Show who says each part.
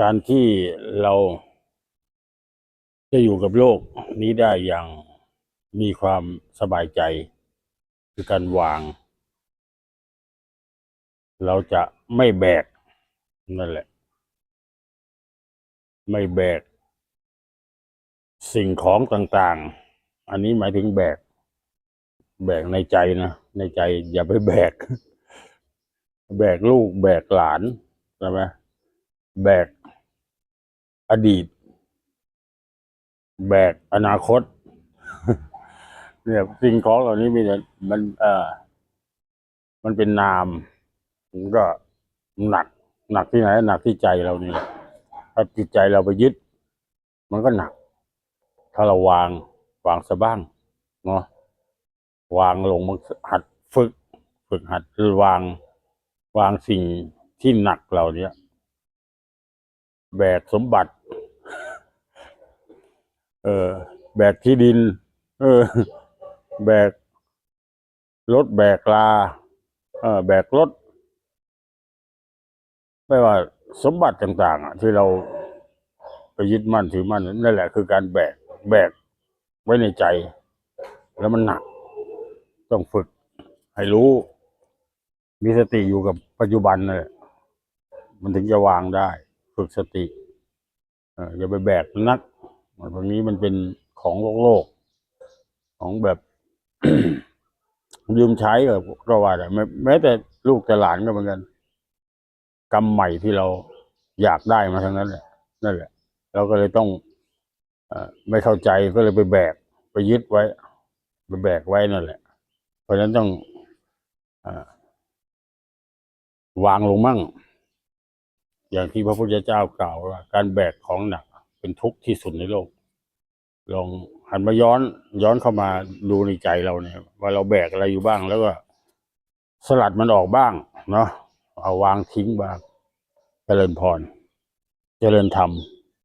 Speaker 1: การที่เราจะอยู่กับโลกนี้ได้อย่างมีความสบายใจคือการวางเราจะไม่แบกนั่นแหละไม่แบกสิ่งของต่างๆอันนี้หมายถึงแบกในใจนะในใจอย่าไปแบกแบกลูกแบกหลานใช่ไหมแบกอดีตแบกอนาคตเนี่ยสิ่งของเหล่านี้มีแต่มันเป็นนามมันก็หนักหนักที่ไหนหนักที่ใจเรานี่แหละถ้าจิตใจเราไปยึดมันก็หนักถ้าเราวางซะบ้างเนาะวางลงมันหัดฝึกหัดวางสิ่งที่หนักเราเนี้ยแบกสมบัติแบกที่ดินแบกรถแบกลาแบกรถไม่ว่าสมบัติต่างๆที่เราไปยึดมั่นถือมั่นนั่นแหละคือการแบกไว้ในใจแล้วมันหนักต้องฝึกให้รู้มีสติอยู่กับปัจจุบันเลยมันถึงจะวางได้ฝึกสติอย่าไปแบกนักตรงนี้มันเป็นของโลกของแบบ ยืมใช้ก็ว่าได้แม้แต่ลูกแต่หลานก็เหมือนกันกรรมใหม่ที่เราอยากได้มาทั้งนั้นแหละนั่นแหละเราก็เลยต้องไม่เข้าใจก็เลยไปยึดไว้ไปแบกไว้นั่นแหละเพราะฉะนั้นต้องวางลงมั่งอย่างที่พระพุทธเจ้ากล่าวว่าการแบกของหนักเป็นทุกข์ที่สุดในโลกลองหันมาย้อนเข้ามาดูในใจเราเนี่ยว่าเราแบกอะไรอยู่บ้างแล้วก็สลัดมันออกบ้างเนาะเอาวางทิ้งบ้างเจริญพรเจริญธรรม